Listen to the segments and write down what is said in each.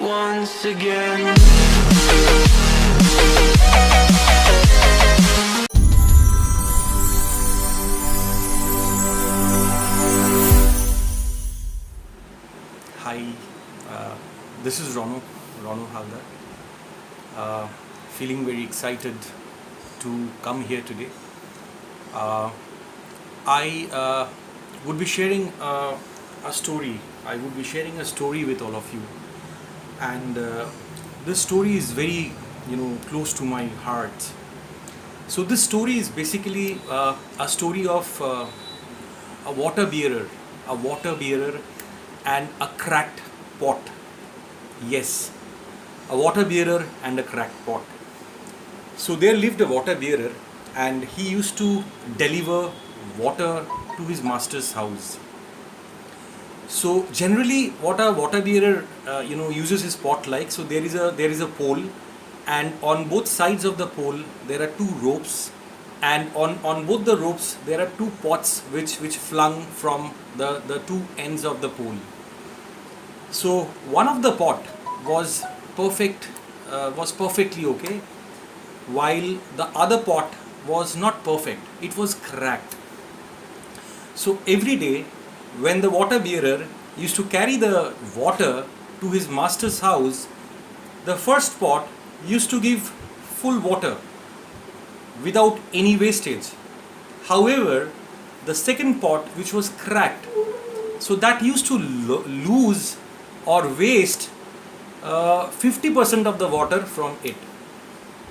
once again. Hi, this is Ronu Haldar. Feeling very excited to come here today. I would be sharing a story. I would be sharing a story with all of you, and this story is very, close to my heart. So this story is basically a story of a water bearer, and a cracked pot. Yes, a water bearer and a cracked pot. So there lived a water bearer, and he used to deliver water to his master's house. So generally, what a water bearer uses his pot like. So there is a pole, and on both sides of the pole there are two ropes, and on both the ropes there are two pots which flung from the two ends of the pole. So one of the pot was perfectly okay, while the other pot was not perfect. It was cracked. So every day, when the water bearer used to carry the water to his master's house, the first pot used to give full water without any wastage. However, the second pot, which was cracked, so that used to lose or waste 50% of the water from it.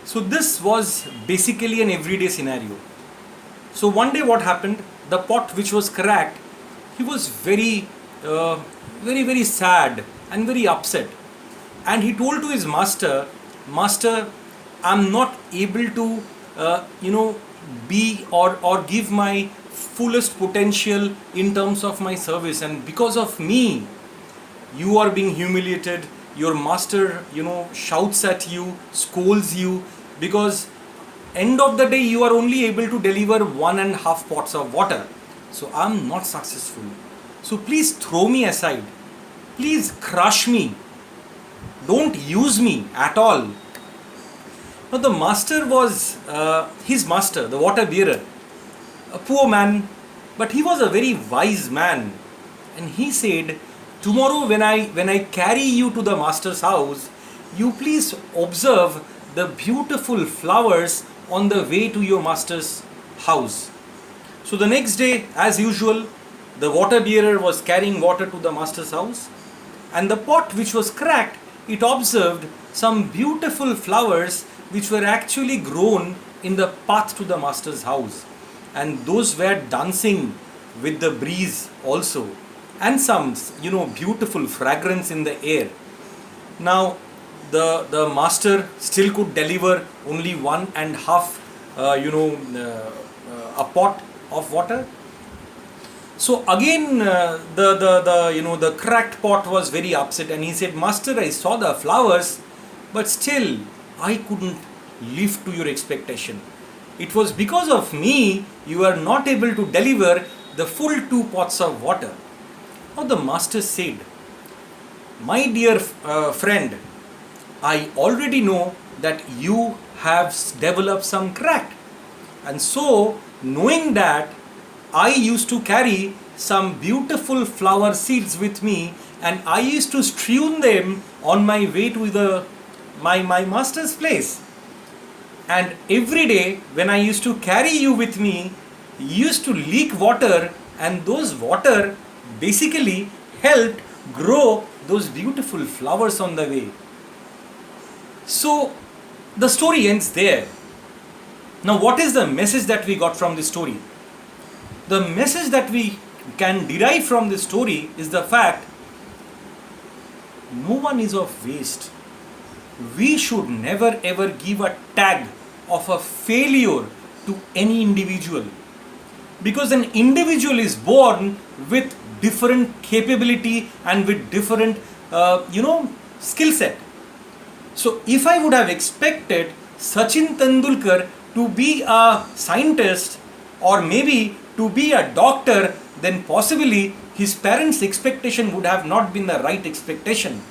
So this was basically an everyday scenario. So one day what happened, the pot which was cracked, he was very sad and very upset, and he told to his master, I'm not able to be or give my fullest potential in terms of my service, and because of me you are being humiliated. Your master shouts at you, scolds you, because end of the day you are only able to deliver 1.5 pots of water. So I'm not successful. So please throw me aside. Please crush me. Don't use me at all. Now the master was his master, the water bearer, a poor man, but he was a very wise man, and he said, tomorrow when I carry you to the master's house, you please observe the beautiful flowers on the way to your master's house. So the next day, as usual, the water bearer was carrying water to the master's house, and the pot which was cracked, it observed some beautiful flowers which were actually grown in the path to the master's house, and those were dancing with the breeze also, and some beautiful fragrance in the air. Now the master still could deliver only 1.5 a pot of water. So again the cracked pot was very upset, and he said, master, I saw the flowers, but still I couldn't live to your expectation. It was because of me you are not able to deliver the full 2 pots of water. Now the master said, my dear friend, I already know that you have developed some crack, and so knowing that, I used to carry some beautiful flower seeds with me, and I used to strew them on my way to my master's place. And every day when I used to carry you with me, you used to leak water, and those water basically helped grow those beautiful flowers on the way. So the story ends there. Now what is the message that we got from this story? The message that we can derive from this story is the fact, no one is of waste. We should never ever give a tag of a failure to any individual, because an individual is born with different capability and with different skill set. So if I would have expected Sachin Tendulkar to be a scientist, or maybe to be a doctor, then possibly his parents' expectation would have not been the right expectation.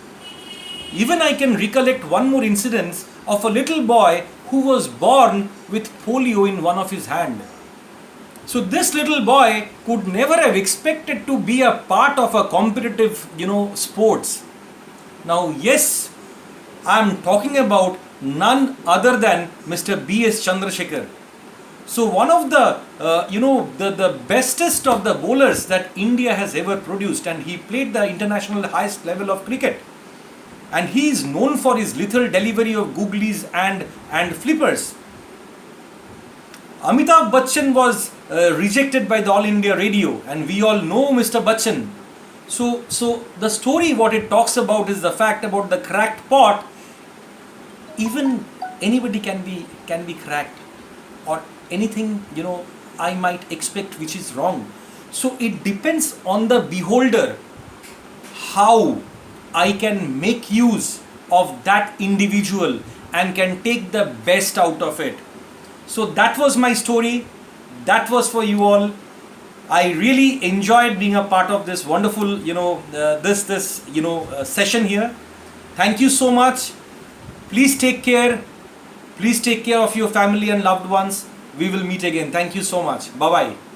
Even I can recollect one more incident of a little boy who was born with polio in one of his hand. So this little boy could never have expected to be a part of a competitive, sports. Now, yes, I am talking about none other than Mr. B.S. Chandrasekhar. So one of the bestest of the bowlers that India has ever produced, and he played the international highest level of cricket. And he is known for his lethal delivery of googlies and flippers. Amitabh Bachchan was rejected by the All India Radio, and we all know Mr. Bachchan. So the story what it talks about is the fact about the cracked pot. Even anybody can be cracked, or anything I might expect which is wrong. So it depends on the beholder how I can make use of that individual and can take the best out of it. So that was my story. That was for you all. I really enjoyed being a part of this wonderful, session here. Thank you so much. Please take care. Please take care of your family and loved ones. We will meet again. Thank you so much. Bye bye.